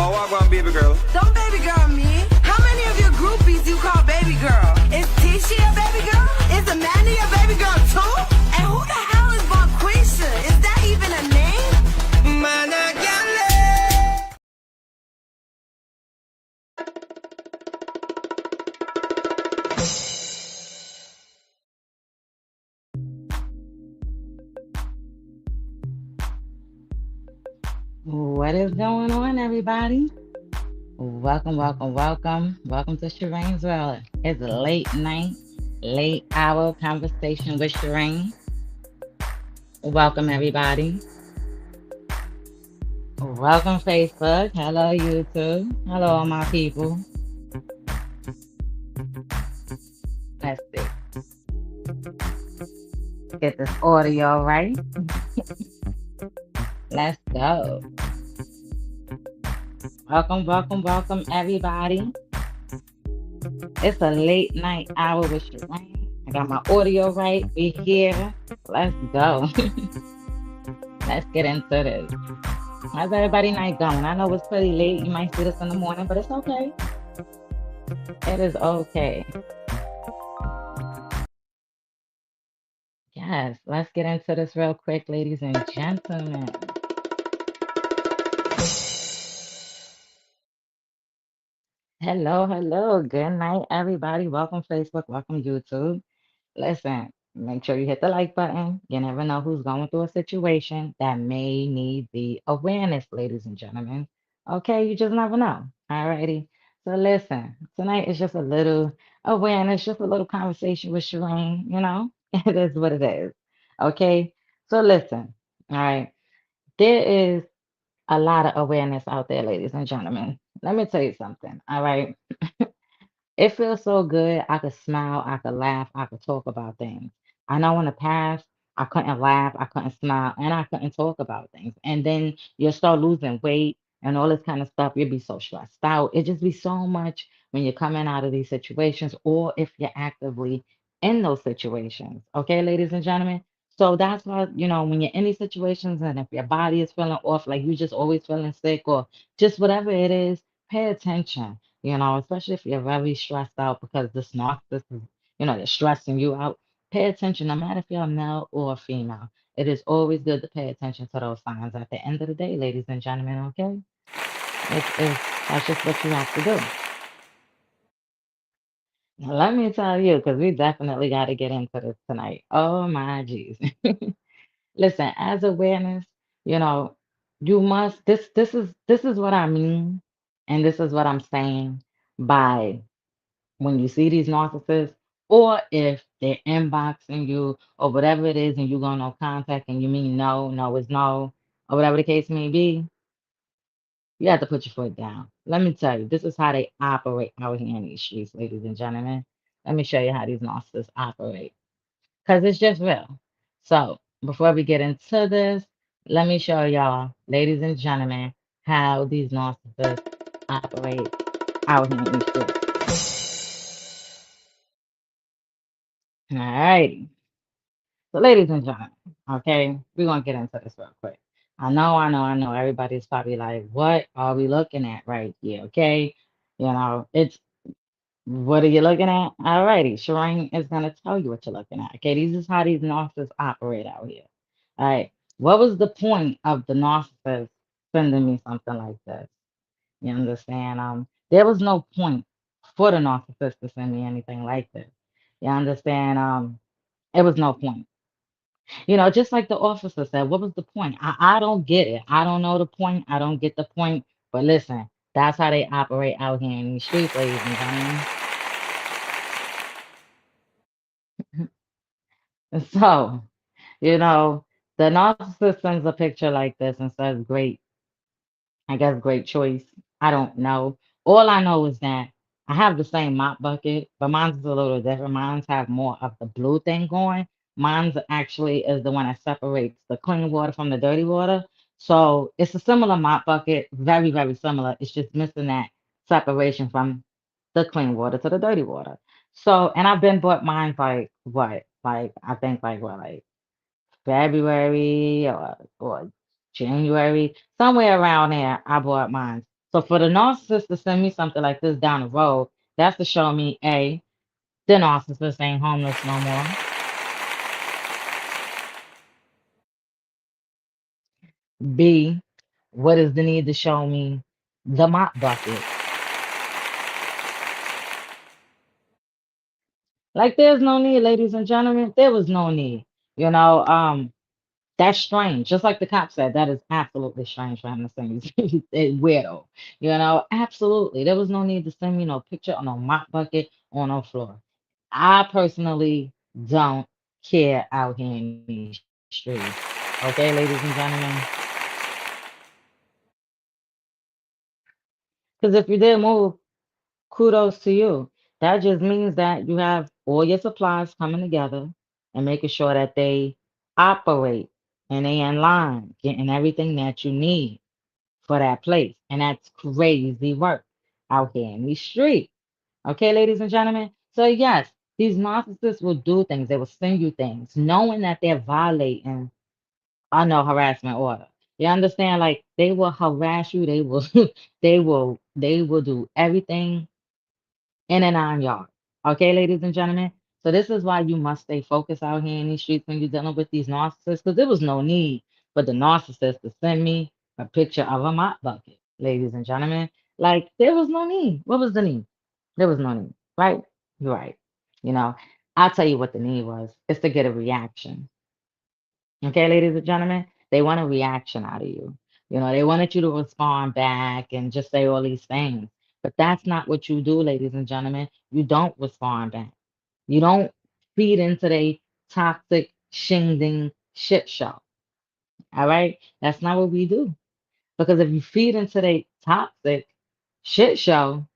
Oh, I want baby girl. Don't baby girl me. How many of your groupies you call baby girl? Is Tisha a baby girl? Is Amanda a baby girl too? And who the hell is Bonquisha? Is that even a name? Man, I can't live. What is going on, everybody? Welcome, welcome, welcome. Welcome to Sharane's World. It's a late night, late hour conversation with Sharane. Welcome, everybody. Welcome, Facebook. Hello, YouTube. Hello, all my people. Let's see. Get this audio right. Let's go. Welcome, welcome, welcome, everybody. It's a late night hour with Sharane. I got my audio right. We here. Let's go. Let's get into this. How's everybody night going? I know it's pretty late. You might see this in the morning, but it's okay. It is okay. Yes, let's get into this real quick, ladies and gentlemen. Hello, hello. Good night, everybody. Welcome, Facebook. Welcome, YouTube. Listen, make sure you hit the like button. You never know who's going through a situation that may need the awareness, ladies and gentlemen. Okay, you just never know. Alrighty. So listen, tonight is just a little awareness, just a little conversation with Sharane, you know? It is what it is. Okay. So listen, all right. There is a lot of awareness out there, ladies and gentlemen. Let me tell you something. All right. It feels so good. I could smile, I could laugh, I could talk about things. I know in the past, I couldn't laugh, I couldn't smile, and I couldn't talk about things. And then you'll start losing weight and all this kind of stuff. You'll be so stressed out. It just be so much when you're coming out of these situations or if you're actively in those situations. Okay, ladies and gentlemen? So that's why, when you're in these situations and if your body is feeling off, like you just always feeling sick or just whatever it is, pay attention, especially if you're very stressed out because this narcissist is, they're stressing you out. Pay attention, no matter if you're a male or a female. It is always good to pay attention to those signs at the end of the day, ladies and gentlemen, okay? That's just what you have to do. Now, let me tell you, because we definitely got to get into this tonight. Oh my geez. Listen, as awareness, you know, you must this is what I mean, and this is what I'm saying by when you see these narcissists, or if they're inboxing you or whatever it is, and you go no contact and you mean no, no is no, or whatever the case may be, you have to put your foot down. Let me tell you, this is how they operate out here in these streets, ladies and gentlemen. Let me show you how these narcissists operate. Because it's just real. So before we get into this, let me show y'all, ladies and gentlemen, how these narcissists operate out here in these streets. All righty. So, ladies and gentlemen, okay, we're gonna get into this real quick. I know. Everybody's probably like, what are we looking at right here? Okay. It's what are you looking at? All righty. Sharane is gonna tell you what you're looking at. Okay, these is how these narcissists operate out here. All right. What was the point of the narcissist sending me something like this? You understand? There was no point for the narcissist to send me anything like this. You understand? It was no point. Just like the officer said, what was the point? I don't get it. I don't know the point. I don't get the point. But listen, that's how they operate out here in these streets, ladies and gentlemen. So, you know, the narcissist sends a picture like this and says, great, I guess great choice. I don't know. All I know is that I have the same mop bucket, but mine's is a little different. Mine's have more of the blue thing going. Mine's actually is the one that separates the clean water from the dirty water. So it's a similar mop bucket, very, very similar. It's just missing that separation from the clean water to the dirty water. So, and I've been bought mine like what? Like I think like what, like February or January, somewhere around there, I bought mine. So for the narcissist to send me something like this down the road, that's to show me A, the narcissist ain't homeless no more. B, what is the need to show me the mop bucket? Like there's no need, ladies and gentlemen. There was no need. You know, that's strange. Just like the cop said, that is absolutely strange for him to send you a weirdo. You know, absolutely. There was no need to send me no picture on no mop bucket on no floor. I personally don't care out here in these streets. Okay, ladies and gentlemen? Because if you did move, kudos to you. That just means that you have all your supplies coming together and making sure that they operate and they in line, getting everything that you need for that place. And that's crazy work out here in these streets. Okay, ladies and gentlemen? So, yes, these narcissists will do things. They will send you things, knowing that they're violating a no harassment order. You understand? Like they will harass you. They will, they will do everything in and on y'all. Okay, ladies and gentlemen. So this is why you must stay focused out here in these streets when you're dealing with these narcissists, because there was no need for the narcissist to send me a picture of a mop bucket, ladies and gentlemen. Like there was no need. What was the need? There was no need, right? You're right. You know, I'll tell you what the need was. It's to get a reaction. Okay, ladies and gentlemen, they want a reaction out of you. You know, they wanted you to respond back and just say all these things. But that's not what you do, ladies and gentlemen. You don't respond back. You don't feed into the toxic, shingding shit show. All right? That's not what we do. Because if you feed into the toxic shit show,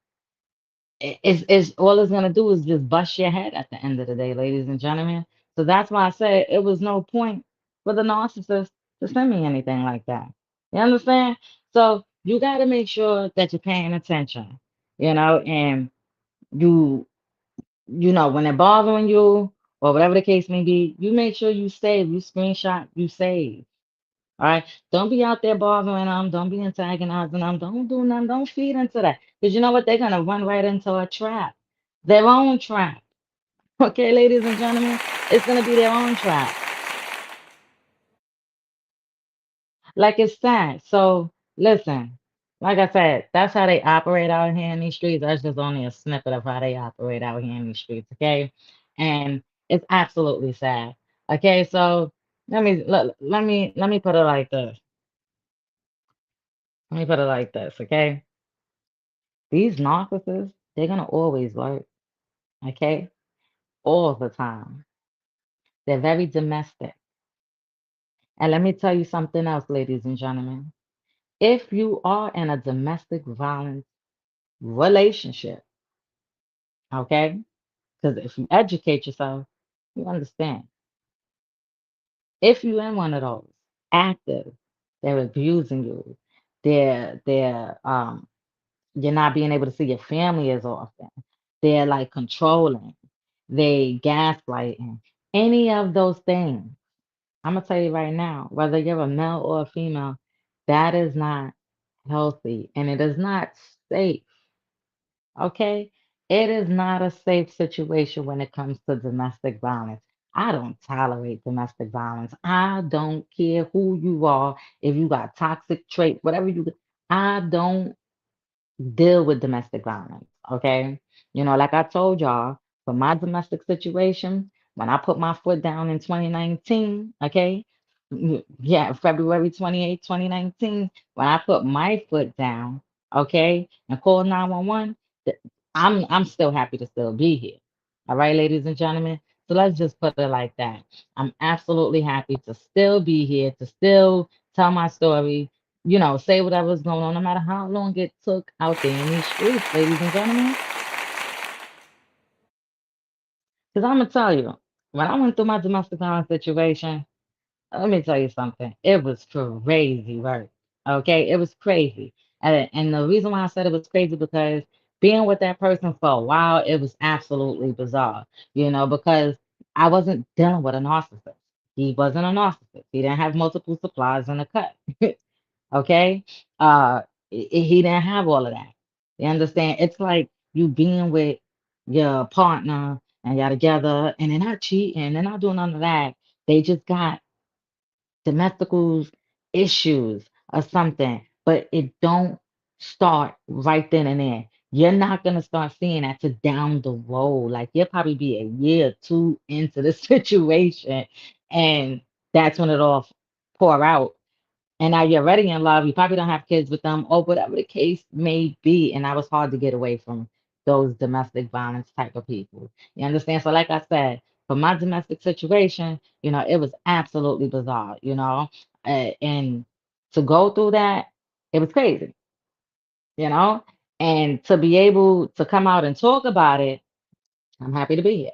it's all it's gonna do is just bust your head at the end of the day, ladies and gentlemen. So that's why I said it was no point for the narcissist to send me anything like that. You understand? So you gotta make sure that you're paying attention, and you when they're bothering you or whatever the case may be, you make sure you save, you screenshot, you save. All right. Don't be out there bothering them. Don't be antagonizing them. Don't do nothing. Don't feed into that. Because you know what? They're going to run right into a trap. Their own trap. Okay, ladies and gentlemen? It's going to be their own trap. Like it's sad. So listen, like I said, that's how they operate out here in these streets. That's just only a snippet of how they operate out here in these streets. Okay. And it's absolutely sad. Okay. So let me put it like this. Let me put it like this. Okay. These narcissists, they're gonna always work, okay? All the time. They're very domestic. And let me tell you something else, ladies and gentlemen. If you are in a domestic violence relationship, okay? Because if you educate yourself, you understand. If you're in one of those active, they're abusing you, they're you're not being able to see your family as often. They're like controlling, they gaslighting, any of those things. I'm gonna tell you right now, whether you're a male or a female, that is not healthy and it is not safe. Okay? It is not a safe situation when it comes to domestic violence. I don't tolerate domestic violence. I don't care who you are, if you got toxic traits, whatever I don't deal with domestic violence. Okay. Like I told y'all, for my domestic situation, when I put my foot down in 2019, okay, yeah, February 28th, 2019, when I put my foot down, okay, and called 911, I'm still happy to still be here. All right, ladies and gentlemen. So let's just put it like that. I'm absolutely happy to still be here, to still tell my story, say whatever's going on, no matter how long it took out there in these streets, ladies and gentlemen. Because I'm gonna tell you, when I went through my domestic violence situation, let me tell you something. It was crazy work. Okay, it was crazy, and the reason why I said it was crazy because being with that person for a while, it was absolutely bizarre. Because I wasn't dealing with a narcissist. He wasn't a narcissist. He didn't have multiple supplies in the cut. Okay. He didn't have all of that. You understand? It's like you being with your partner and y'all together and they're not cheating, they're not doing none of that. They just got domesticals issues or something, but it don't start right then and there. You're not gonna start seeing that till down the road. Like you'll probably be a year or two into the situation, and that's when it all pour out. And now you're already in love. You probably don't have kids with them, or whatever the case may be. And that was hard to get away from those domestic violence type of people. You understand? So, like I said, for my domestic situation, it was absolutely bizarre, and to go through that, it was crazy, you know, and to be able to come out and talk about it, I'm happy to be here.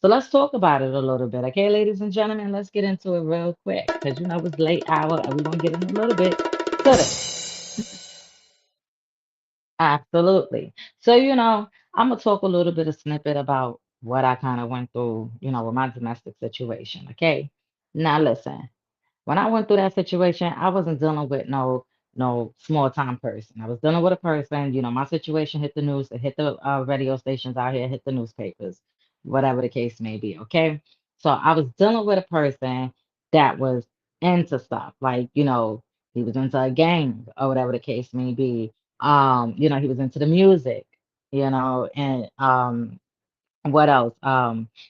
So let's talk about it a little bit, okay, ladies and gentlemen? Let's get into it real quick because it's late hour and we're gonna get in a little bit to this. Absolutely. So, I'm gonna talk a little bit of snippet about what I kind of went through, with my domestic situation. Okay. Now listen. When I went through that situation, I wasn't dealing with no small time person. I was dealing with a person, my situation hit the news, it hit the radio stations out here, hit the newspapers, whatever the case may be, okay? So I was dealing with a person that was into stuff, like, he was into a gang or whatever the case may be. He was into the music, and what else?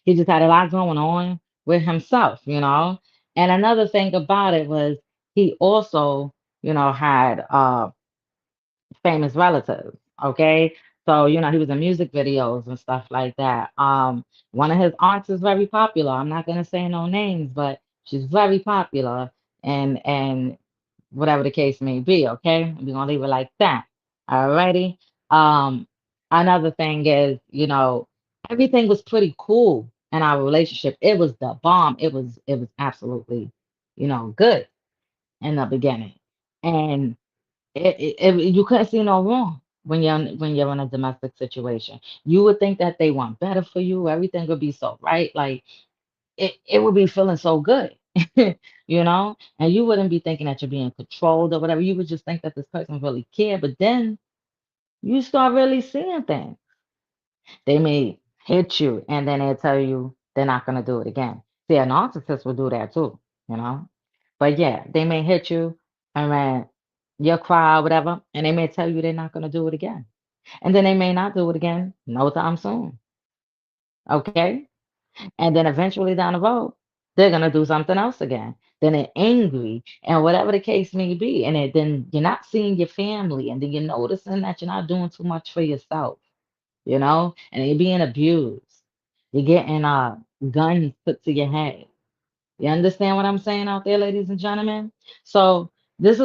He just had a lot going on with himself, And another thing about it was he also, had famous relatives. Okay. So, he was in music videos and stuff like that. One of his aunts is very popular. I'm not gonna say no names, but she's very popular and whatever the case may be, okay? We're gonna leave it like that. Alrighty. Um, Another thing is, everything was pretty cool in our relationship. It was the bomb. It was absolutely, good in the beginning. And you couldn't see no wrong when you're in a domestic situation. You would think that they want better for you. Everything would be so right. Like it would be feeling so good, and you wouldn't be thinking that you're being controlled or whatever. You would just think that this person really cared. But then you start really seeing things. They may hit you and then they'll tell you they're not going to do it again. See, a narcissist will do that too, you know. But yeah, they may hit you and then you'll cry or whatever, and they may tell you they're not going to do it again. And then they may not do it again no time soon. Okay. And then eventually down the road, they're gonna do something else again. Then they're angry and whatever the case may be. And then you're not seeing your family, and then you're noticing that you're not doing too much for yourself, and you're being abused. You're getting guns put to your head. You understand what I'm saying out there, ladies and gentlemen? So this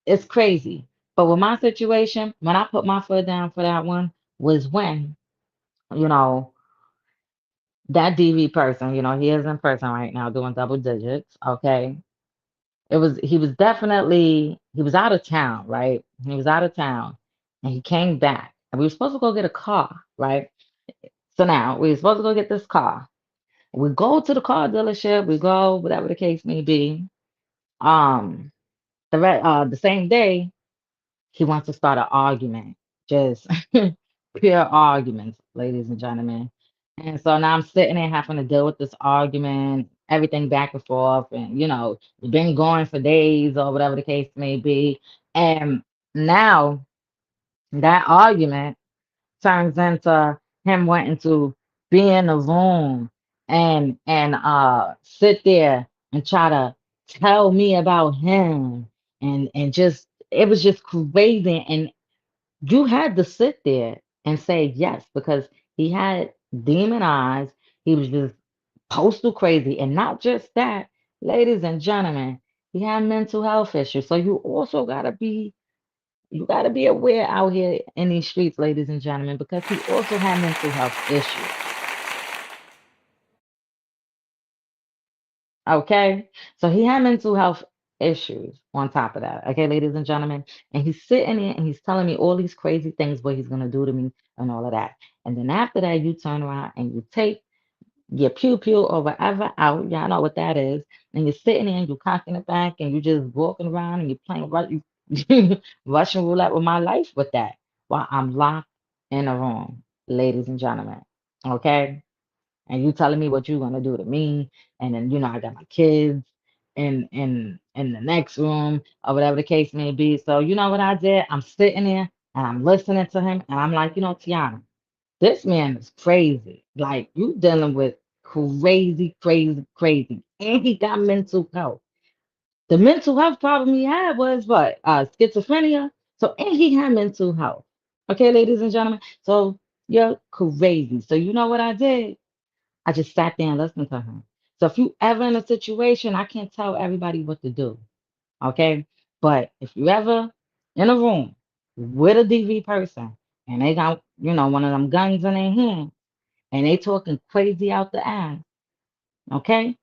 is crazy. But with my situation, when I put my foot down for that one, was when, you know, that DV person, he is in prison right now doing double digits. Okay. He was out of town, right? He was out of town and he came back. And we were supposed to go get a car, right? So now we were supposed to go get this car. We go to the car dealership, we go, whatever the case may be. Um, the same day, he wants to start an argument, just pure arguments, ladies and gentlemen. And so now I'm sitting there having to deal with this argument, everything back and forth, and it's been going for days or whatever the case may be. And now that argument turns into him wanting to be in the room and sit there and try to tell me about him and just it was just crazy. And you had to sit there and say yes because he had demon eyes. He was just postal crazy. And not just that, ladies and gentlemen, he had mental health issues. So you gotta be aware out here in these streets, ladies and gentlemen, because he also had mental health issues. Okay. So he had mental health issues on top of that. Okay, ladies and gentlemen. And he's sitting there and he's telling me all these crazy things what he's gonna do to me and all of that. And then after that, you turn around and you take your pew pew or whatever out. Y'all know what that is. And you're sitting there and you're cocking it back and you're just walking around and you're playing right. Russian roulette with my life with that while I'm locked in a room, ladies and gentlemen. Okay? And you telling me what you're gonna do to me, and then I got my kids in the next room or whatever the case may be. So you know what I did? I'm sitting there and I'm listening to him, and I'm like, Tiana, this man is crazy. Like you dealing with crazy, crazy, crazy, and he got mental health. The mental health problem he had was what? Schizophrenia. So, and he had mental health. Okay, ladies and gentlemen. So, you're crazy. So, you know what I did? I just sat there and listened to him. So, if you ever in a situation, I can't tell everybody what to do. Okay. But if you ever in a room with a DV person and they got, one of them guns in their hand and they talking crazy out the ass, okay?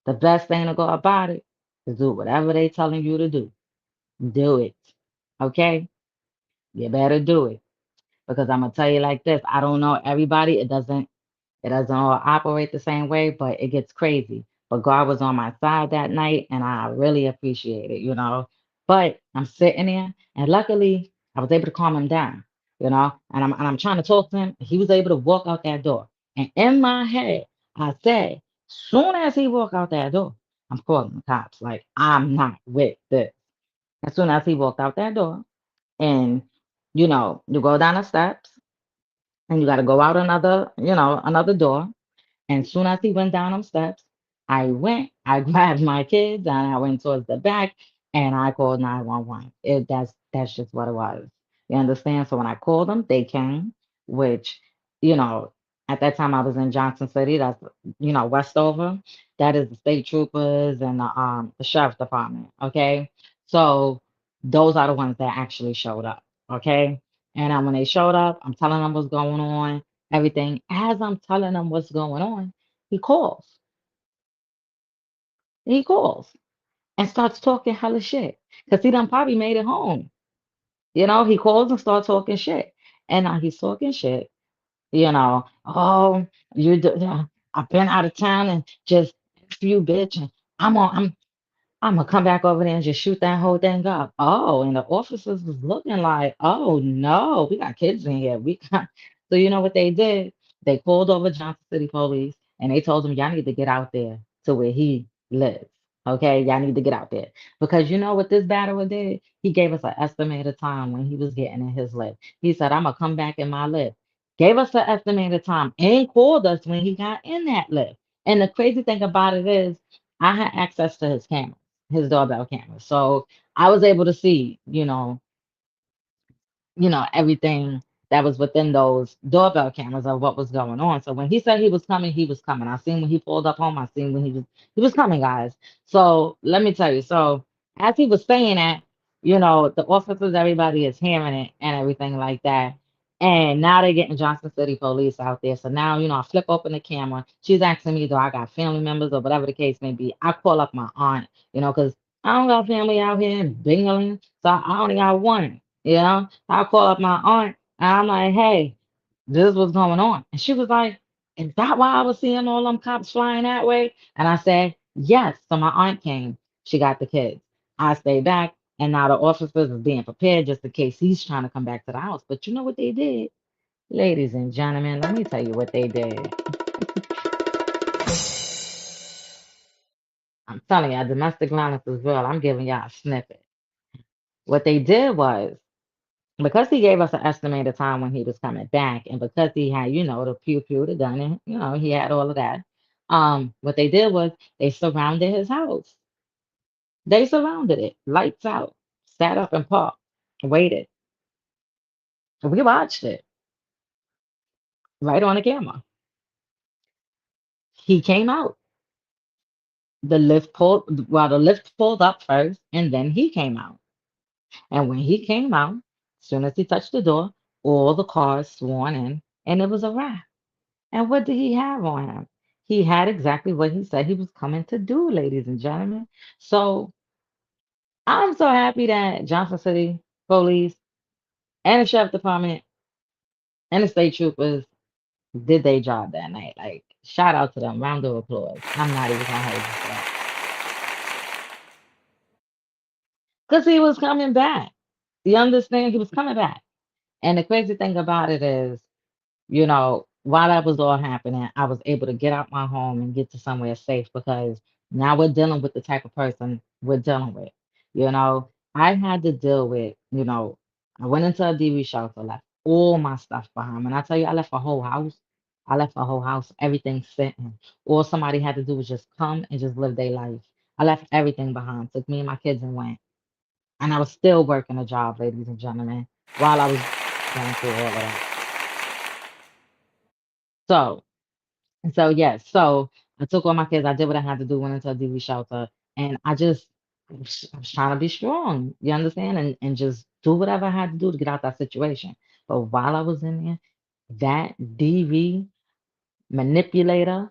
The best thing to go about it is do whatever they telling you to do. Do it. Okay? You better do it. Because I'm gonna tell you like this. I don't know everybody. It doesn't all operate the same way, but it gets crazy. But God was on my side that night, and I really appreciate it. But I'm sitting there, and luckily I was able to calm him down. And I'm trying to talk to him. He was able to walk out that door. And in my head, I said, soon as he walk out that door, I'm calling the cops. Like, I'm not with this. As soon as he walked out that door, and you go down the steps, and you got to go out another door, and soon as he went down them steps, I grabbed my kids and I went towards the back and I called 911. That's just what it was. You understand? So when I called them, they came, which, you know, at that time I was in Johnson City, that's Westover. That is the state troopers and the sheriff department. Okay. So those are the ones that actually showed up. Okay. And when they showed up, I'm telling them what's going on, everything. As I'm telling them what's going on, he calls. He calls and starts talking hella shit. Because he done probably made it home. He calls and starts talking shit. And now he's talking shit, oh, I've been out of town and just F you, bitch. And I'm gonna come back over there and just shoot that whole thing up. Oh, and the officers was looking like, oh no, we got kids in here. We got so you know what they did? They called over Johnson City Police and they told them y'all need to get out there to where he lives. Okay, y'all need to get out there. Because you know what this batterer did? He gave us an estimated time when he was getting in his lift. He said, I'm gonna come back in my lift. Gave us an estimated time and called us when he got in that lift. And the crazy thing about it is I had access to his camera, his doorbell camera. So I was able to see, everything that was within those doorbell cameras of what was going on. So when he said he was coming, he was coming. I seen when he pulled up home. I seen when he was coming, guys. So let me tell you. So as he was saying that, the officers, everybody is hearing it and everything like that. And now they're getting Johnson City Police out there. So now, I flip open the camera. She's asking me, do I got family members or whatever the case may be. I call up my aunt, because I don't got family out here in Binghamton. So I only got one. I call up my aunt and I'm like, hey, this is what's going on. And she was like, is that why I was seeing all them cops flying that way? And I said, yes. So my aunt came. She got the kids. I stayed back. And now the officers is being prepared just in case he's trying to come back to the house. But you know what they did? Ladies and gentlemen, let me tell you what they did. I'm telling you, domestic violence is real. I'm giving y'all a snippet. What they did was, because he gave us an estimated time when he was coming back, and because he had, the pew pew, the gun, and he had all of that. What they did was they surrounded his house. They surrounded it, lights out, sat up and parked, waited. We watched it right on the camera. He came out. The lift pulled up first, and then he came out. And when he came out, as soon as he touched the door, all the cars sworn in, and it was a wrap. And what did he have on him? He had exactly what he said he was coming to do, ladies and gentlemen. So I'm so happy that Johnson City Police and the Sheriff Department and the state troopers did their job that night. Like, shout out to them. Round of applause. I'm not even gonna hold you for that. Because he was coming back. You understand? He was coming back. And the crazy thing about it is, while that was all happening, I was able to get out my home and get to somewhere safe because now we're dealing with the type of person we're dealing with. I had to deal with, I went into a DV shelter, left all my stuff behind. When I tell you I left a whole house, I left a whole house, everything sitting. All somebody had to do was just come and just live their life. I left everything behind, took me and my kids and went. And I was still working a job, ladies and gentlemen, while I was going through all of that. So, yes, so I took all my kids. I did what I had to do, went into a DV shelter, and I was trying to be strong. You understand, and just do whatever I had to do to get out that situation. But while I was in there, that DV manipulator,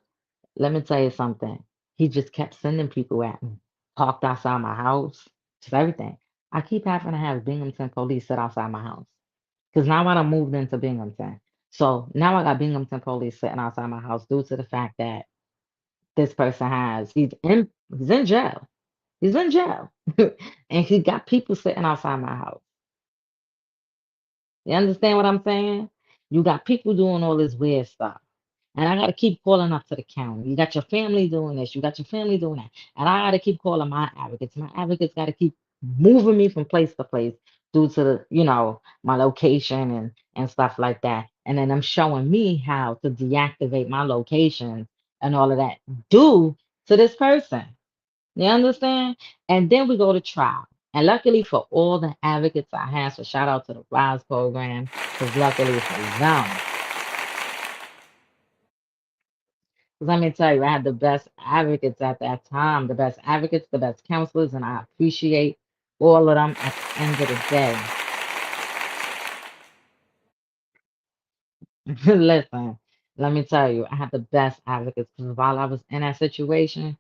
let me tell you something. He just kept sending people at me, parked outside my house, just everything. I keep having to have Binghamton police sit outside my house. Because now I done moved into Binghamton. So now I got Binghamton police sitting outside my house due to the fact that this person he's in jail. He's in jail. And he got people sitting outside my house. You understand what I'm saying? You got people doing all this weird stuff. And I got to keep calling up to the county. You got your family doing this. You got your family doing that. And I got to keep calling my advocates. My advocates got to keep moving me from place to place due to my location and stuff like that. And then I'm showing me how to deactivate my locations and all of that due to this person. You understand? And then we go to trial. And luckily for all the advocates I have, so shout out to the RISE program, because luckily for them, let me tell you, I had the best advocates at that time, the best advocates, the best counselors, and I appreciate all of them at the end of the day. Listen, let me tell you, I had the best advocates because while I was in that situation,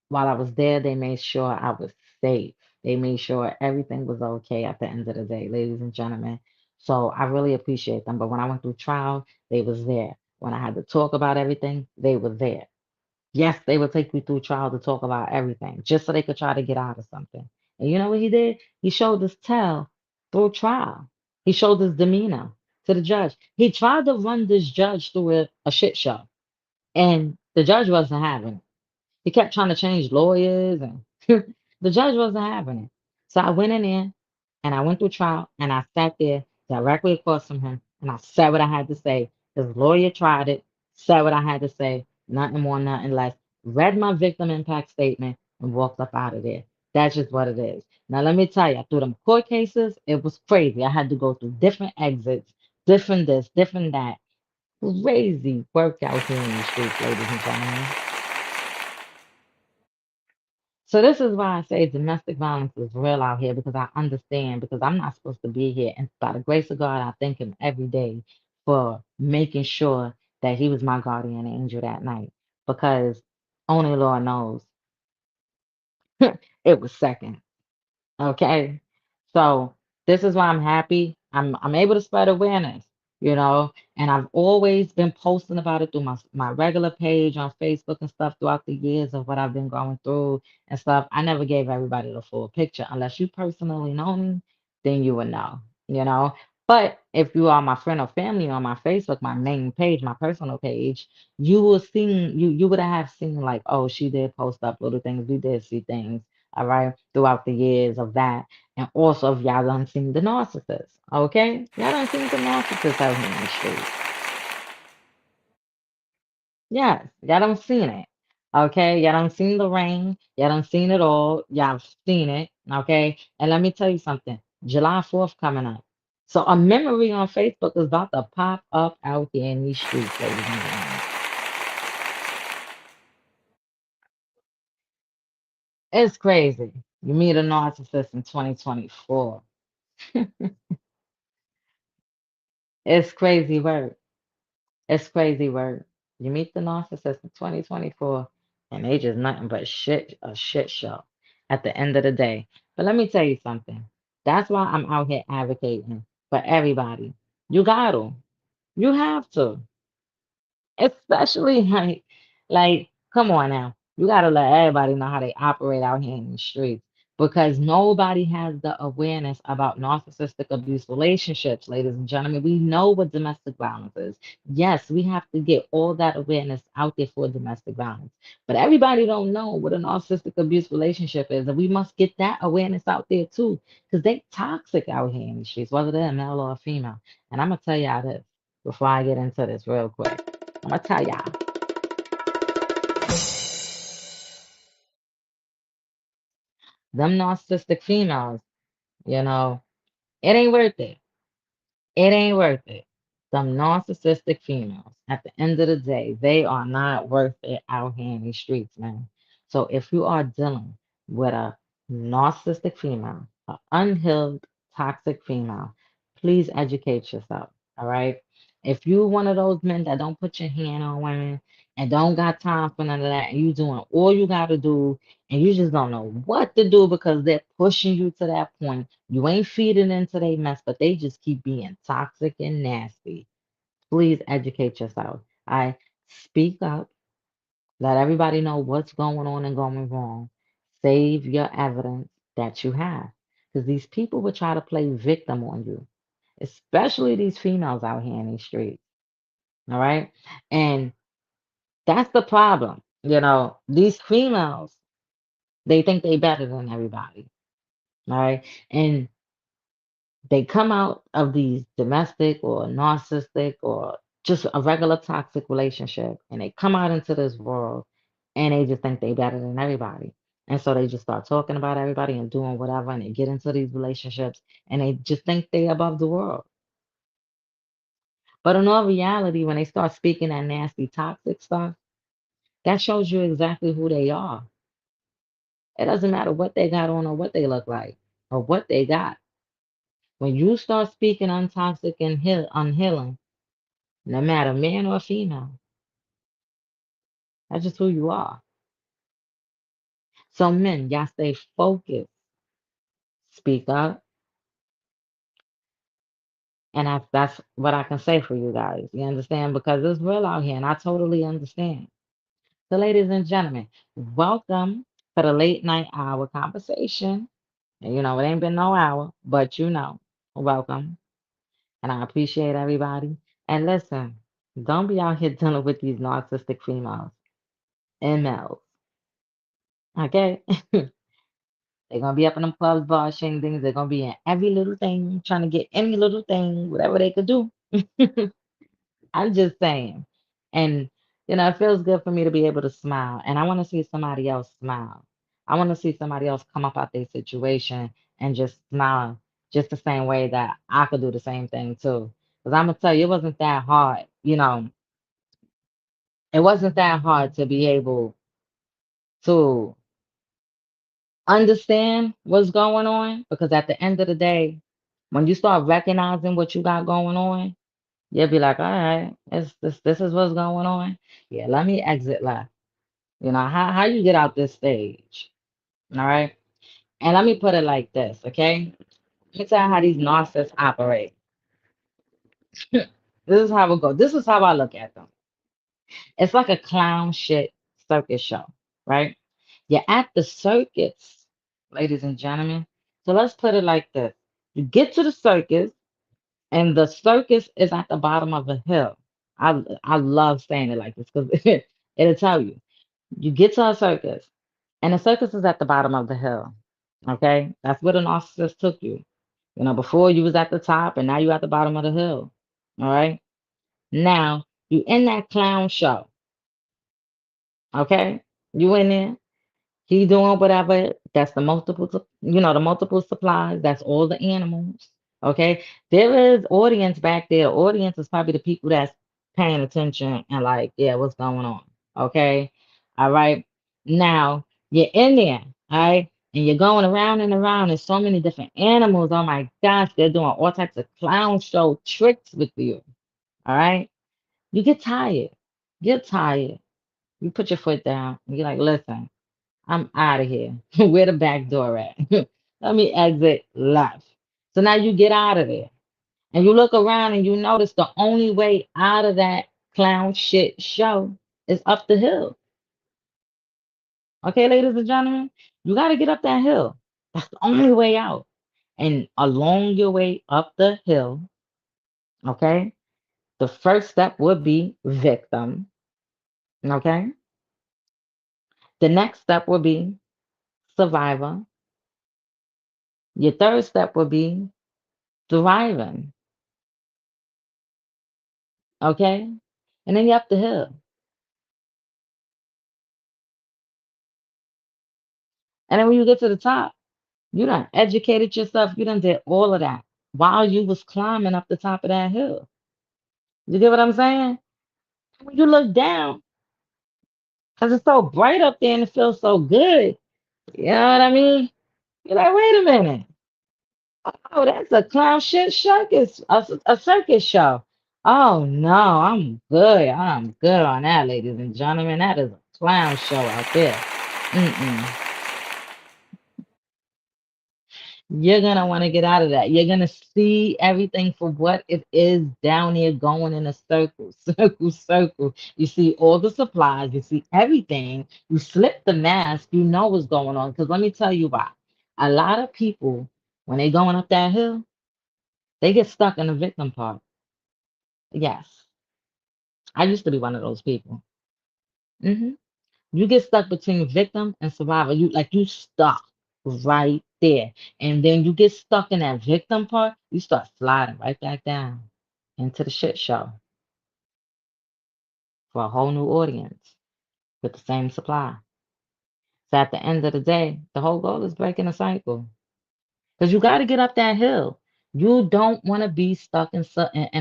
while I was there, they made sure I was safe. They made sure everything was okay at the end of the day, ladies and gentlemen. So I really appreciate them. But when I went through trial, they was there. When I had to talk about everything, they were there. Yes, they would take me through trial to talk about everything, just so they could try to get out of something. And you know what he did? He showed his tail through trial. He showed his demeanor to the judge. He tried to run this judge through a shit show, and the judge wasn't having it. He kept trying to change lawyers, and the judge wasn't having it. So I went in there and I went through trial and I sat there directly across from him and I said what I had to say. His lawyer tried it, said what I had to say, nothing more, nothing less. Read my victim impact statement and walked up out of there. That's just what it is. Now, let me tell you, through them court cases, it was crazy. I had to go through different exits, different this, different that. Crazy work out here in the streets, ladies and gentlemen. So this is why I say domestic violence is real out here because I understand because I'm not supposed to be here. And by the grace of God, I thank him every day for making sure that he was my guardian angel that night because only Lord knows it was second. Okay. So this is why I'm happy. I'm able to spread awareness, and I've always been posting about it through my regular page on Facebook and stuff throughout the years of what I've been going through and stuff. I never gave everybody the full picture. Unless you personally know me, then you would know, you know. But if you are my friend or family on my Facebook, my main page, my personal page, you would have seen like, oh, she did post up little things. We did see things, all right, throughout the years of that. And also, if y'all done seen the narcissist, okay? Y'all done seen the narcissist out here in the streets. Yes, y'all done seen it, okay? Y'all done seen the rain. Y'all done seen it all. Y'all seen it, okay? And let me tell you something. July 4th coming up. So a memory on Facebook is about to pop up out here in these streets, ladies and gentlemen. It's crazy. You meet a narcissist in 2024. It's crazy work. It's crazy work. You meet the narcissist in 2024, and they just nothing but a shit show at the end of the day. But let me tell you something. That's why I'm out here advocating for everybody. You got to. You have to. Especially like, come on now. You got to let everybody know how they operate out here in the streets. because nobody has the awareness about narcissistic abuse relationships, ladies and gentlemen. We know what domestic violence is. Yes, we have to get all that awareness out there for domestic violence. But everybody don't know what a narcissistic abuse relationship is. And we must get that awareness out there too. Because they toxic out here in the streets, whether they're a male or a female. And I'm gonna tell y'all this before I get into this real quick. I'm gonna tell y'all, them narcissistic females, you know, it ain't worth it. It ain't worth it. Some narcissistic females, at the end of the day, they are not worth it out here in these streets, man. So if you are dealing with a narcissistic female, an unhealed, toxic female, please educate yourself. All right. If you one of those men that don't put your hand on women and don't got time for none of that, and you doing all you gotta do, and you just don't know what to do because they're pushing you to that point, you ain't feeding into their mess, but they just keep being toxic and nasty. Please educate yourself. I speak up, let everybody know what's going on and going wrong. Save your evidence that you have. Because these people will try to play victim on you, especially these females out here in these streets. All right. And that's the problem. These females, they think they better than everybody. All right. And they come out of these domestic or narcissistic or just a regular toxic relationship and they come out into this world and they just think they better than everybody. And so they just start talking about everybody and doing whatever and they get into these relationships and they just think they above the world. But in all reality, when they start speaking that nasty toxic stuff, that shows you exactly who they are. It doesn't matter what they got on or what they look like or what they got. When you start speaking untoxic and unhealing, no matter man or female. That's just who you are. So men, y'all stay focused, speak up, and that's what I can say for you guys. You understand? Because it's real out here, and I totally understand. So, ladies and gentlemen, welcome to the late night hour conversation. And it ain't been no hour, but welcome. And I appreciate everybody. And listen, don't be out here dealing with these narcissistic females and males. Okay? They're gonna be up in them clubs, bars, shing things. They're gonna be in every little thing, trying to get any little thing, whatever they could do. I'm just saying. And it feels good for me to be able to smile. And I want to see somebody else smile. I want to see somebody else come up out their situation and just smile just the same way that I could do the same thing too. Because I'm gonna tell you, it wasn't that hard. It wasn't that hard to be able to understand what's going on because at the end of the day, when you start recognizing what you got going on, you'll be like, all right, this is what's going on. Yeah, let me exit left. How you get out this stage. All right. And let me put it like this, okay? Let me tell you how these narcissists operate. This is how it goes. This is how I look at them. It's like a clown shit circus show, right? You're at the circus, ladies and gentlemen. So let's put it like this. You get to the circus, and the circus is at the bottom of a hill. I love saying it like this because it'll tell you. You get to a circus, and the circus is at the bottom of the hill. Okay, that's where the narcissist took you. Before you was at the top, and now you at the bottom of the hill. All right. Now you in that clown show. Okay, you in there. He doing whatever. That's the multiple, the multiple supplies. That's all the animals. Okay. There is audience back there. Audience is probably the people that's paying attention and like, yeah, what's going on? Okay. All right. Now you're in there. All right. And you're going around and around. There's so many different animals. Oh my gosh. They're doing all types of clown show tricks with you. All right. You get tired. Get tired. You put your foot down. And you're like, listen. I'm out of here. Where the back door at? Let me exit left. So now you get out of there and you look around and you notice the only way out of that clown shit show is up the hill. Okay, ladies and gentlemen, you got to get up that hill. That's the only way out. And along your way up the hill, okay, the first step would be victim, okay? The next step would be survivor. Your third step would be thriving, okay? And then you're up the hill. And then when you get to the top, you done educated yourself, you done did all of that while you was climbing up the top of that hill. You get what I'm saying? When you look down, because it's so bright up there and it feels so good, you know what I mean? You're like, wait a minute. Oh, that's a clown shit circus, a circus show. Oh no, I'm good. I'm good on that, ladies and gentlemen. That is a clown show out there. Mm-mm. You're gonna want to get out of that. You're gonna see everything for what it is down here going in a circle, circle, circle. You see all the supplies, you see everything. You slip the mask, you know what's going on. Because let me tell you why. A lot of people, when they going up that hill, they get stuck in the victim part. Yes, I used to be one of those people. hmm You get stuck between victim and survivor. You stuck right there. And then you get stuck in that victim part, you start sliding right back down into the shit show for a whole new audience with the same supply. So at the end of the day, the whole goal is breaking the cycle. Because you got to get up that hill. You don't want to be stuck in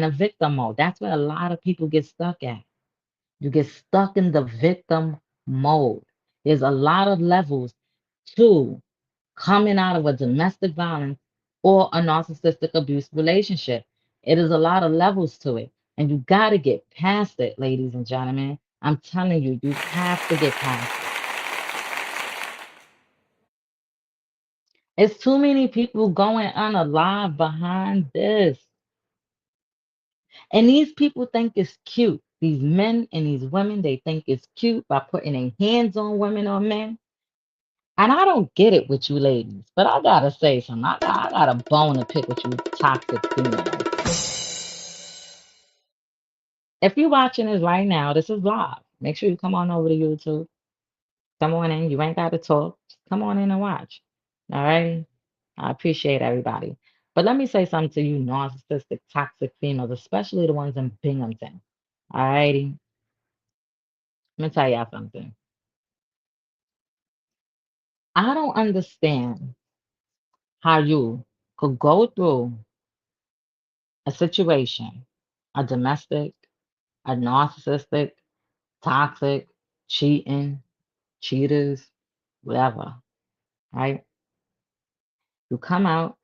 a victim mode. That's where a lot of people get stuck at. You get stuck in the victim mode. There's a lot of levels to coming out of a domestic violence or a narcissistic abuse relationship. It is a lot of levels to it. And you got to get past it, ladies and gentlemen. I'm telling you, you have to get past it. It's too many people going unalive behind this. And these people think it's cute. These men and these women, they think it's cute by putting their hands on women or men. And I don't get it with you ladies, but I gotta say something. I got a bone to pick with you toxic females. If you're watching this right now, this is live. Make sure you come on over to YouTube. Come on in. You ain't got to talk. Just come on in and watch. All right. I appreciate everybody. But let me say something to you narcissistic, toxic females, especially the ones in Binghamton. All righty. Let me tell y'all something. I don't understand how you could go through a situation, a domestic, a narcissistic, toxic, cheating, cheaters, whatever, right? You come out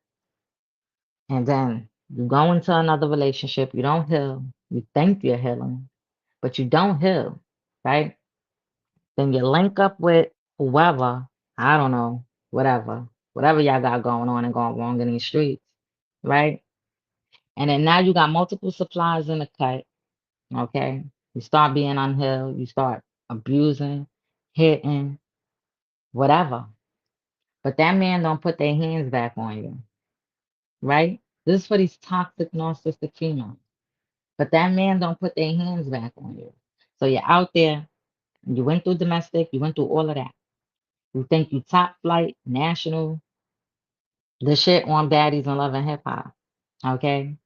and then you go into another relationship, you don't heal, you think you're healing, but you don't heal, right? Then you link up with whoever, I don't know, whatever y'all got going on and going wrong in these streets, right? And then now you got multiple supplies in the cut, okay? You start being unhealed, you start abusing, hitting, whatever. But that man don't put their hands back on you, right? This is for these toxic narcissistic females. But that man don't put their hands back on you. So you're out there, you went through domestic, you went through all of that. You think you top flight, national, the shit on baddies and love and hip hop. Okay.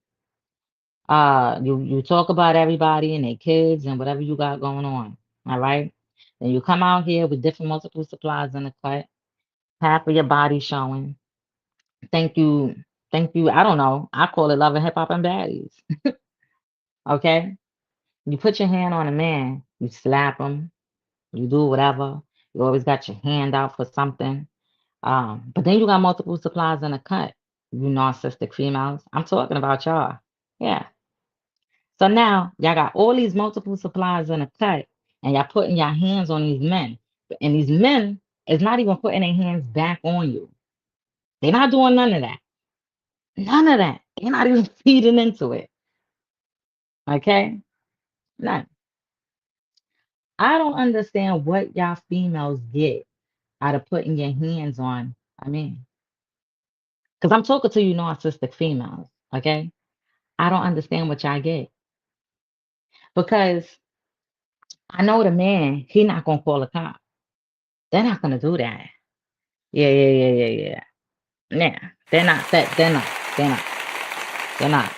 You talk about everybody and their kids and whatever you got going on. All right. Then you come out here with different multiple supplies in the cut, half of your body showing. Thank you. I don't know. I call it love and hip hop and baddies. Okay. You put your hand on a man, you slap him, you do whatever. You always got your hand out for something. But then you got multiple supplies in a cut. You narcissistic females. I'm talking about y'all. Yeah. So now y'all got all these multiple supplies in a cut, and y'all putting your hands on these men. And these men is not even putting their hands back on you. They're not doing none of that. None of that. They're not even feeding into it. Okay? None. I don't understand what y'all females get out of putting your hands on a man. Because I'm talking to you narcissistic females, okay? I don't understand what y'all get. Because I know the man, he not gonna call a cop. They're not gonna do that. Yeah, yeah, yeah, yeah, yeah. Yeah. They're not. They're not.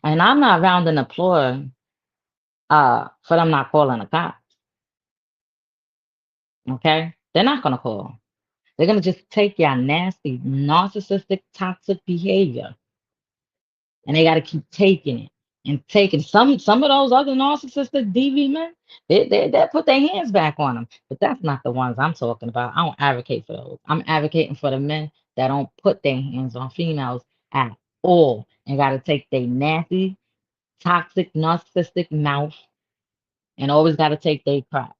And I'm not rounding the floor for them not calling a cop. Okay? They're not gonna call. They're gonna just take your nasty, narcissistic, toxic behavior, and they gotta keep taking it and taking some of those other narcissistic DV men. They put their hands back on them, but that's not the ones I'm talking about. I don't advocate for those. I'm advocating for the men that don't put their hands on females at all and gotta take their nasty, toxic, narcissistic mouth and always gotta take their crap.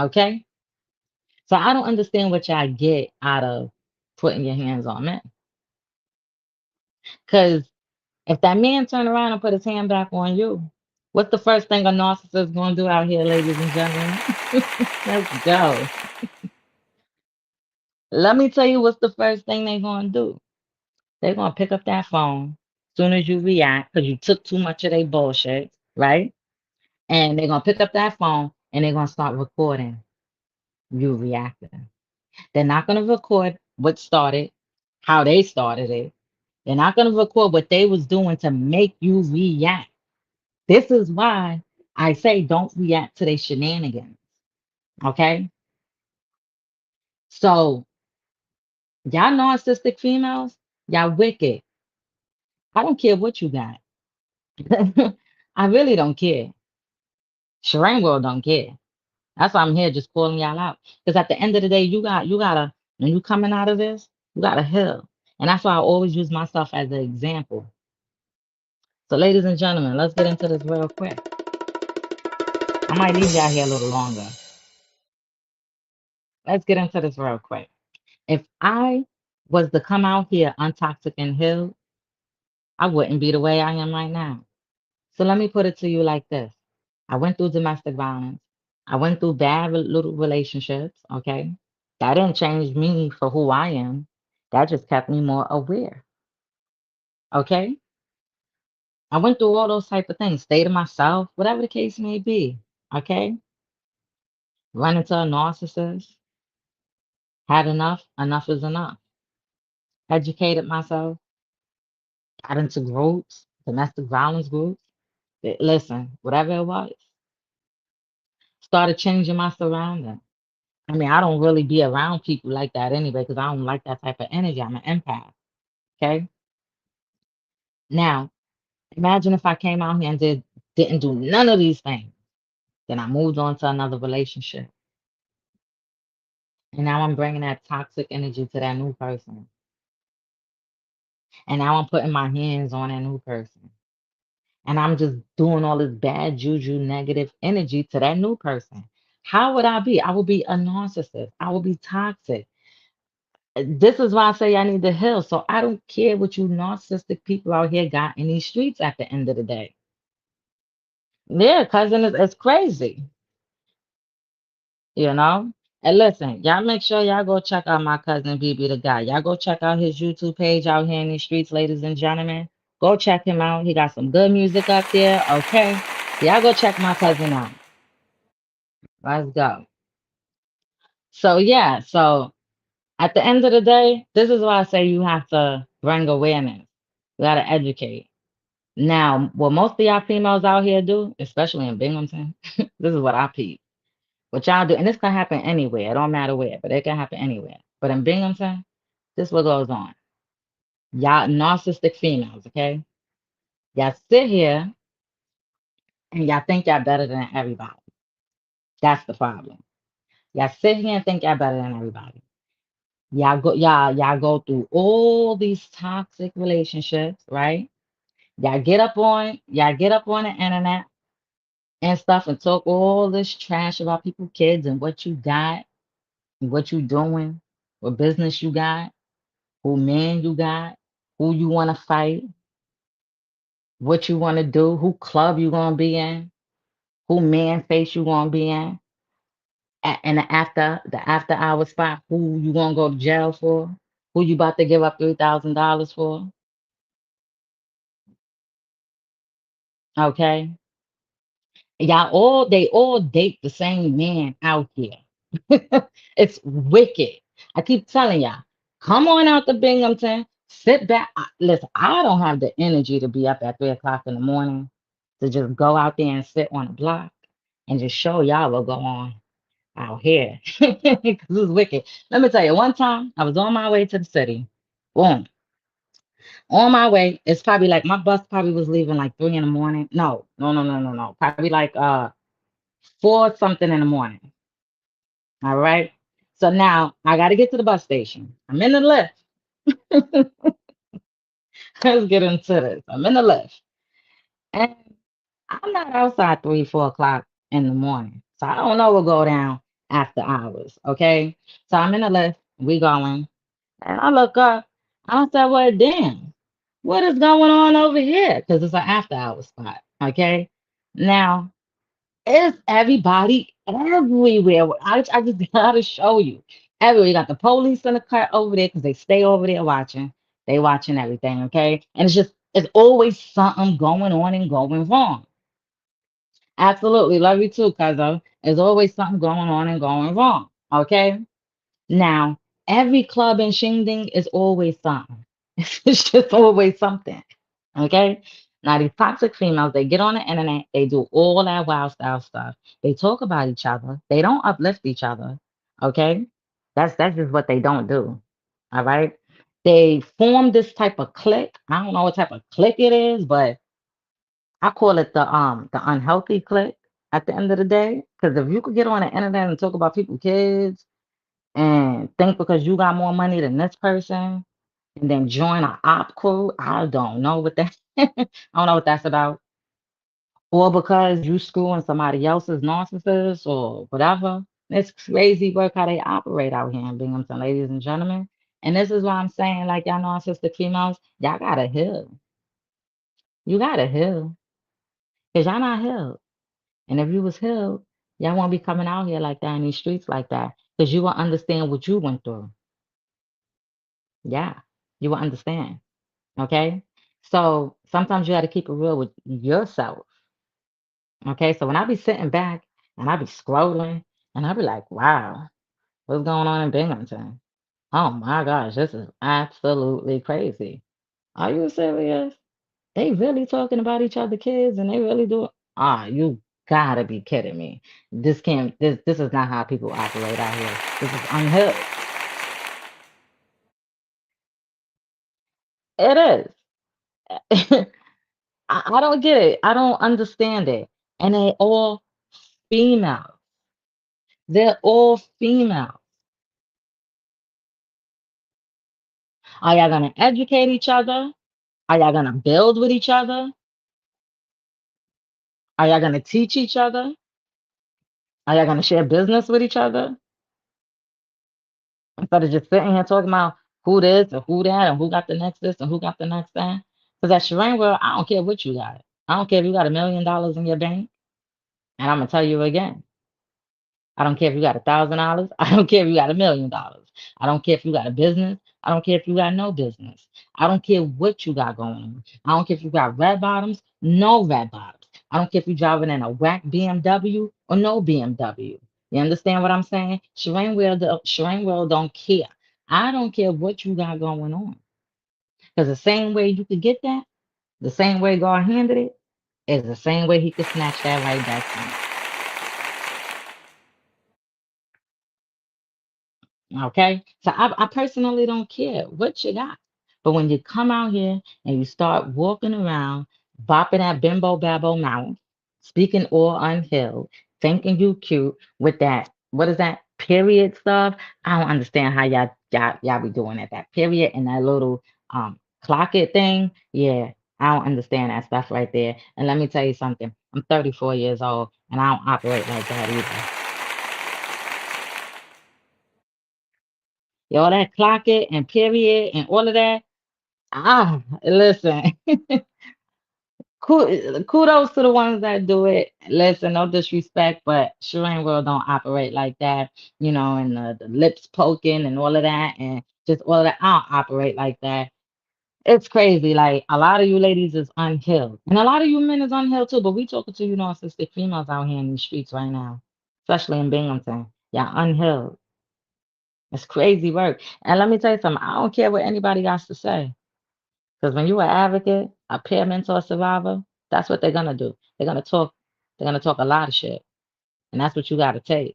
Okay? So I don't understand what y'all get out of putting your hands on men. Because if that man turn around and put his hand back on you, what's the first thing a narcissist gonna do out here, ladies and gentlemen? Let's go. Let me tell you what's the first thing they gonna do. They're gonna pick up that phone as soon as you react because you took too much of their bullshit, right? And they're gonna pick up that phone and they're gonna start recording you reacting. They're not gonna record what started, how they started it. They're not gonna record what they was doing to make you react. This is why I say don't react to their shenanigans. Okay? So y'all narcissistic females, y'all wicked. I don't care what you got. I really don't care. Sharane world don't care. That's why I'm here just calling y'all out. Because at the end of the day, you gotta when you coming out of this, you gotta heal. And that's why I always use myself as an example. So ladies and gentlemen, let's get into this real quick. I might leave y'all here a little longer. Let's get into this real quick. If I was to come out here untoxic and healed, I wouldn't be the way I am right now. So let me put it to you like this. I went through domestic violence. I went through bad little relationships, okay? That didn't change me for who I am. That just kept me more aware, okay? I went through all those type of things, stay to myself, whatever the case may be, okay? Run into a narcissist, had enough, enough is enough. Educated myself, got into groups, domestic violence groups. Listen, whatever it was, started changing my surroundings. I mean, I don't really be around people like that anyway because I don't like that type of energy. I'm an empath. Okay. Now, imagine if I came out here and didn't do none of these things. Then I moved on to another relationship. And now I'm bringing that toxic energy to that new person. And now I'm putting my hands on that new person. And I'm just doing all this bad juju, negative energy to that new person. How would I be? I would be a narcissist. I would be toxic. This is why I say I need to heal. So I don't care what you narcissistic people out here got in these streets at the end of the day. Yeah, cousin, it's crazy, you know? And listen, y'all make sure y'all go check out my cousin BB the guy. Y'all go check out his YouTube page out here in these streets, ladies and gentlemen. Go check him out. He got some good music up there. Okay. So y'all go check my cousin out. Let's go. So yeah, so at the end of the day, this is why I say you have to bring awareness. You gotta educate. Now, what most of y'all females out here do, especially in Binghamton, this is what I peep. What y'all do, and this can happen anywhere. It don't matter where, but it can happen anywhere. But in Binghamton, this is what goes on. Y'all narcissistic females, okay? Y'all sit here and y'all think y'all better than everybody. That's the problem. Y'all sit here and think y'all better than everybody. Y'all go through all these toxic relationships, right? Y'all get up on the internet and stuff and talk all this trash about people, kids, and what you got, and what you doing, what business you got, who man you got, who you want to fight, what you want to do, who club you gonna be in, who man face you gonna be in. And the after hour spot, who you gonna go to jail for? Who you about to give up $3,000 for? Okay. They all date the same man out here. It's wicked. I keep telling y'all, come on out to Binghamton, sit back. Listen, I don't have the energy to be up at 3 o'clock in the morning to just go out there and sit on a block and just show y'all what go on out here. Because it's wicked. Let me tell you, one time I was on my way to the city. Boom. On my way, it's probably like my bus probably was leaving like 3 in the morning. No, no, no, no, no, no. Probably like 4 something in the morning. All right. So now I got to get to the bus station. I'm in the lift. Let's get into this. I'm in the lift. And I'm not outside 3, 4 o'clock in the morning. So I don't know what go down after hours. Okay. So I'm in the lift. We going. And I look up. I said, well, damn, what is going on over here? Because it's an after hour spot. Okay. Now, it's everybody everywhere. I just gotta show you. Everywhere. You got the police in the car over there because they stay over there watching. They watching everything, okay? And it's always something going on and going wrong. Absolutely. Love you too, cousin. There's always something going on and going wrong. Okay. Now, every club in Shingding is always something. It's just always something. Okay. Now these toxic females, they get on the internet, they do all that wild style stuff. They talk about each other. They don't uplift each other. Okay. That's just what they don't do. All right. They form this type of clique. I don't know what type of clique it is, but I call it the unhealthy clique at the end of the day. Because if you could get on the internet and talk about people's kids and think because you got more money than this person and then join an op crew. I don't know what that I don't know what that's about. Or because you screwing somebody else's narcissist or whatever. It's crazy work how they operate out here in Binghamton, ladies and gentlemen. And this is why I'm saying, like y'all narcissistic females, y'all gotta heal. You gotta heal. Because y'all not healed. And if you was healed, y'all won't be coming out here like that in these streets like that. Because you will understand what you went through. Yeah. You will understand. Okay. So sometimes you got to keep it real with yourself. Okay. So when I be sitting back and I be scrolling and I be like, wow, what's going on in Binghamton? Oh my gosh, this is absolutely crazy. Are you serious? They really talking about each other kids and they really do it? Ah, you gotta be kidding me. This is not how people operate out here. This is unheard. It is. I don't get it. I don't understand it. And they all female. They're all female. Are y'all gonna educate each other? Are y'all gonna build with each other? Are y'all gonna teach each other? Are y'all gonna share business with each other? Instead of just sitting here talking about who this and who that and who got the next this and who got the next that. Because at Sharane World, I don't care what you got. I don't care if you got $1 million in your bank. And I'm gonna tell you again. I don't care if you got $1,000. I don't care if you got $1 million. I don't care if you got a business. I don't care if you got no business. I don't care what you got going on. I don't care if you got red bottoms, no red bottoms. I don't care if you're driving in a whack BMW or no BMW. You understand what I'm saying? Sherane World don't care. I don't care what you got going on. Because the same way you could get that, the same way God handed it, is the same way he could snatch that right back from you. Okay. So I personally don't care what you got. But when you come out here and you start walking around, bopping that bimbo babbo mouth, speaking all unhealed, thinking you cute with that, what is that period stuff? I don't understand how y'all be doing that. That period and that little clock it thing. Yeah, I don't understand that stuff right there. And let me tell you something. I'm 34 years old and I don't operate like that either. All that clock it and period and all of that. Ah, listen, Kudos to the ones that do it. Listen, no disrespect, but Sherane World don't operate like that, and the lips poking and all of that, and just all of that. I don't operate like that. It's crazy. Like a lot of you ladies is unhealed, and a lot of you men is unhealed too. But we talking to narcissistic females out here in these streets right now, especially in Binghamton. Yeah, unhealed. It's crazy work. And let me tell you something. I don't care what anybody got to say. Because when you're an advocate, a peer mentor survivor, that's what they're gonna do. They're gonna talk a lot of shit. And that's what you gotta take.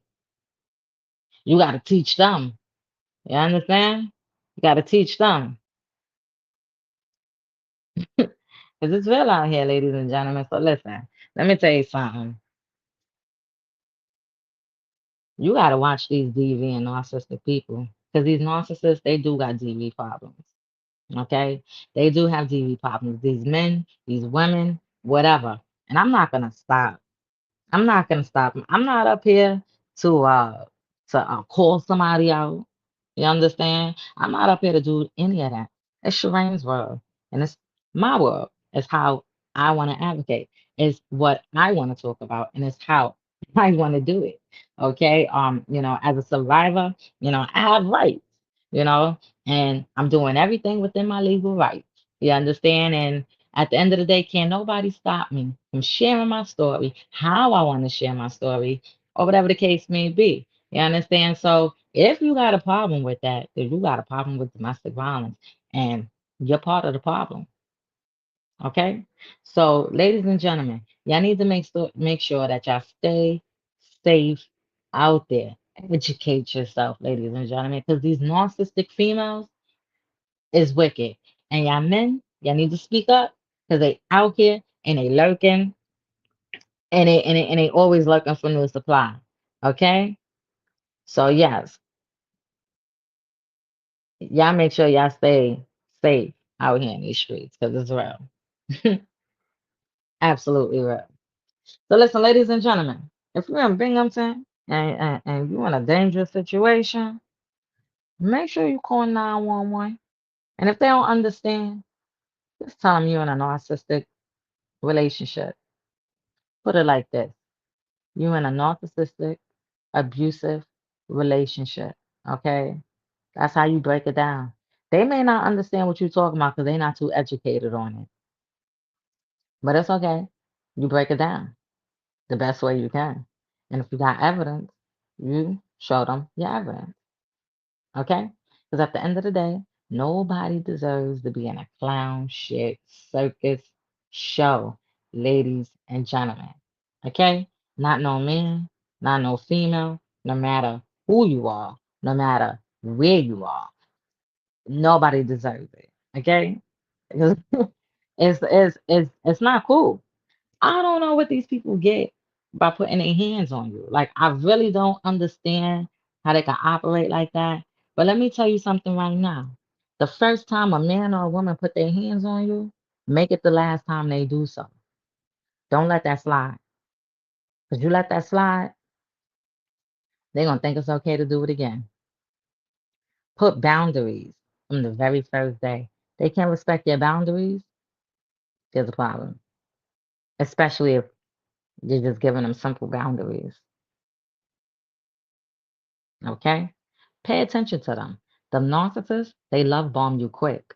You gotta teach them. You understand? You gotta teach them. Because it's real out here, ladies and gentlemen. So listen, let me tell you something. You gotta watch these DV and narcissistic people. Because these narcissists, they do got DV problems. Okay? They do have DV problems. These men, these women, whatever. And I'm not gonna stop. I'm not gonna stop him. I'm not up here to call somebody out. You understand? I'm not up here to do any of that. It's Sharane's world, and it's my world. It's how I want to advocate. It's what I want to talk about, and it's how I want to do it. Okay. As a survivor, I have rights. You know, and I'm doing everything within my legal rights. You understand? And at the end of the day, can't nobody stop me from sharing my story, how I want to share my story, or whatever the case may be. You understand? So if you got a problem with that, if you got a problem with domestic violence, and you're part of the problem, okay? So, ladies and gentlemen, y'all need to make sure that y'all stay safe out there. Educate yourself, ladies and gentlemen, because these narcissistic females is wicked. And y'all men, y'all need to speak up because they out here and they lurking and they always looking for new supply. Okay? So yes, y'all make sure y'all stay safe out here in these streets because it's real. Absolutely real. So listen, ladies and gentlemen, if you're in Binghamton and you're in a dangerous situation, make sure you call 911. And if they don't understand, just tell them you're in a narcissistic relationship. Put it like this. You're in a narcissistic, abusive relationship. Okay? That's how you break it down. They may not understand what you're talking about because they're not too educated on it. But it's okay. You break it down the best way you can. And if you got evidence, you show them your evidence. Okay? Because at the end of the day, nobody deserves to be in a clown shit circus show, ladies and gentlemen. Okay? Not no man, not no female, no matter who you are, no matter where you are. Nobody deserves it. Okay? Because it's not cool. I don't know what these people get by putting their hands on you. Like, I really don't understand how they can operate like that. But let me tell you something right now. The first time a man or a woman put their hands on you, make it the last time they do so. Don't let that slide. Because you let that slide, they're going to think it's okay to do it again. Put boundaries from the very first day. They can't respect your boundaries, there's a problem. Especially if you're just giving them simple boundaries. Okay? Pay attention to them. The narcissists, they love bomb you quick.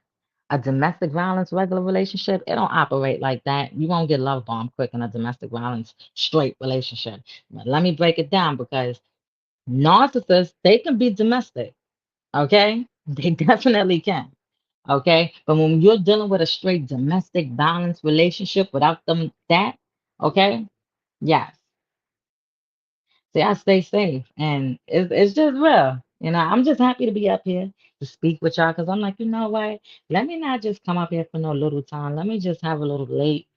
A domestic violence regular relationship, it don't operate like that. You won't get love bombed quick in a domestic violence straight relationship. But let me break it down because narcissists, they can be domestic. Okay? They definitely can. Okay? But when you're dealing with a straight domestic violence relationship without them that, okay? Yes. See, I stay safe, and it's just real. I'm just happy to be up here to speak with y'all because I'm like, you know what? Let me not just come up here for no little time. Let me just have a little late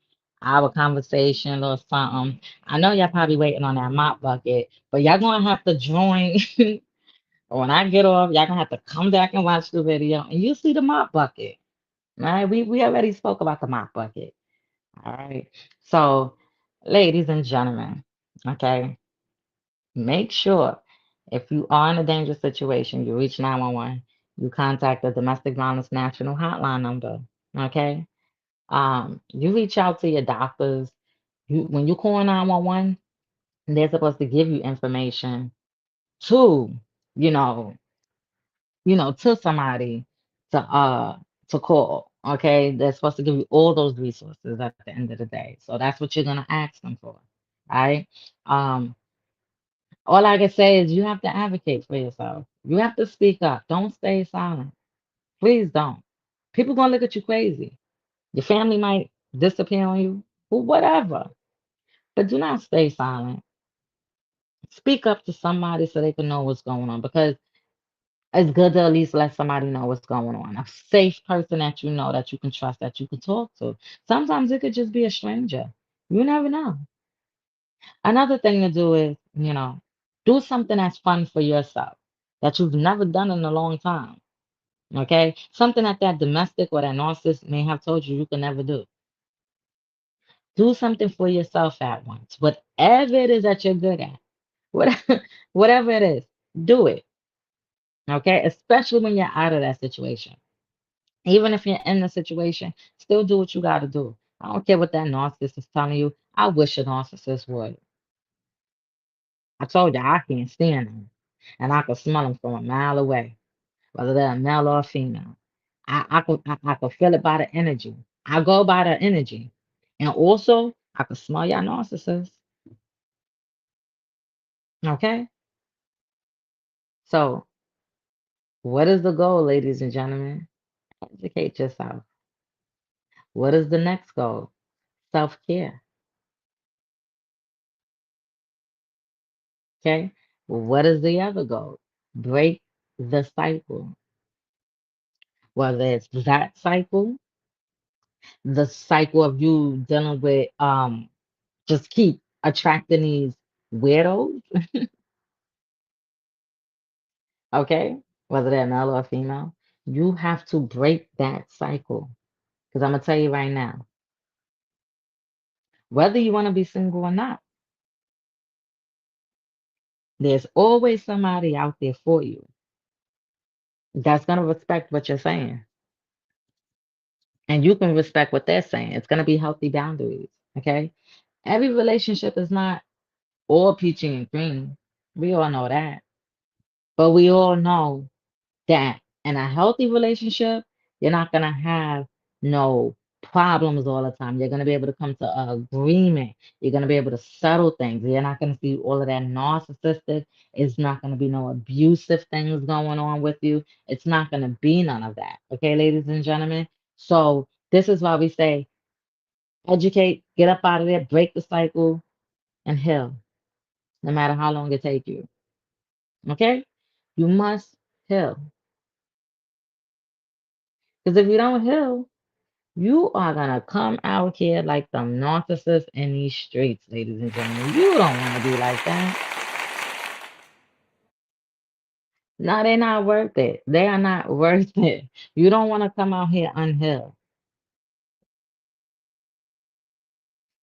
hour conversation or something. I know y'all probably waiting on that mop bucket, but y'all gonna have to join. When I get off, y'all gonna have to come back and watch the video, and you'll see the mop bucket. All right, we already spoke about the mop bucket. All right, so ladies and gentlemen, okay. Make sure if you are in a dangerous situation, you reach 911, you contact the Domestic Violence National Hotline number. Okay? You reach out to your doctors. When you call 911, they're supposed to give you information to, you know, to somebody to uh to call. Okay, they're supposed to give you all those resources at the end of the day. So that's what you're gonna ask them for, right? Um, all I can say is you have to advocate for yourself. You have to speak up. Don't stay silent. Please don't. People gonna look at you crazy. Your family might disappear on you, or whatever. But do not stay silent. Speak up to somebody so they can know what's going on because it's good to at least let somebody know what's going on. A safe person that you know that you can trust, that you can talk to. Sometimes it could just be a stranger. You never know. Another thing to do is, do something that's fun for yourself that you've never done in a long time. Okay? Something that domestic or that narcissist may have told you you can never do. Do something for yourself at once. Whatever it is that you're good at, whatever, whatever it is, do it. Okay? Especially when you're out of that situation. Even if you're in the situation, still do what you got to do. I don't care what that narcissist is telling you. I wish a narcissist would. I told you I can't stand them. And I can smell them from a mile away, whether they're a male or a female. I can feel it by the energy. I go by the energy. And also, I can smell y'all narcissists. Okay? So, what is the goal, ladies and gentlemen? Educate yourself. What is the next goal? Self care. Okay? What is the other goal? Break the cycle. Whether it's that cycle, the cycle of you dealing with just keep attracting these weirdos, okay? Whether they're male or female, you have to break that cycle. Because I'm gonna tell you right now, whether you want to be single or not, there's always somebody out there for you that's gonna respect what you're saying. And you can respect what they're saying. It's gonna be healthy boundaries. Okay. Every relationship is not all peachy and cream. We all know that. But we all know that in a healthy relationship, you're not going to have no problems all the time. You're going to be able to come to an agreement. You're going to be able to settle things. You're not going to see all of that narcissistic. It's not going to be no abusive things going on with you. It's not going to be none of that. Okay, ladies and gentlemen? So, this is why we say educate, get up out of there, break the cycle, and heal, no matter how long it takes you. Okay? You must heal. Because if you don't heal, you are gonna come out here like them narcissists in these streets, ladies and gentlemen. You don't want to be like that. No, they're not worth it. They are not worth it. You don't want to come out here unhealed.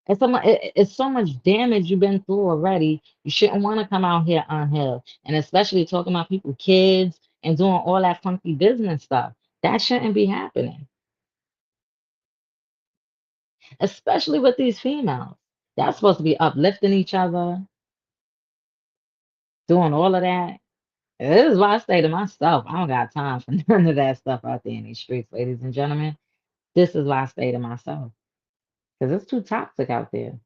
It's so much damage you've been through already. You shouldn't want to come out here unhealed. And especially talking about people, kids, and doing all that funky business stuff. That shouldn't be happening. Especially with these females. They're supposed to be uplifting each other, doing all of that. This is why I stay to myself. I don't got time for none of that stuff out there in these streets, ladies and gentlemen. This is why I stay to myself. Because it's too toxic out there.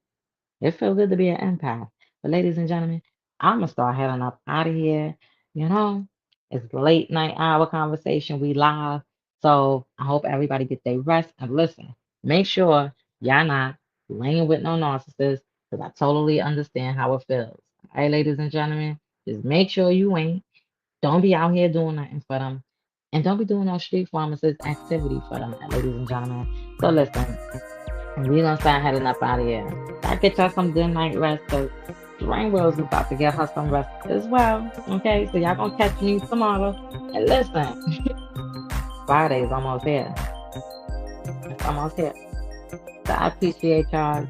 It feels good to be an empath. But ladies and gentlemen, I'm gonna start heading up out of here. You know, it's late night hour conversation. We live. So I hope everybody get their rest and listen. Make sure y'all not laying with no narcissist because I totally understand how it feels. All right, ladies and gentlemen, just make sure you ain't. Don't be out here doing nothing for them. And don't be doing no street pharmacist activity for them, ladies and gentlemen. So listen, we're gonna start heading up out of here. I get y'all some good night rest because Rain Rose is about to get her some rest as well. Okay, so y'all gonna catch me tomorrow. And listen, Friday's almost here. It's almost here. So I appreciate y'all.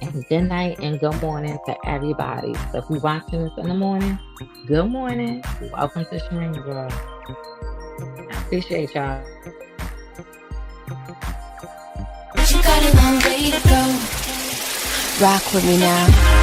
And good night and good morning to everybody. So if you're watching this in the morning, good morning. Welcome to Sharane World. I appreciate y'all. What you got way to go. Rock with me now.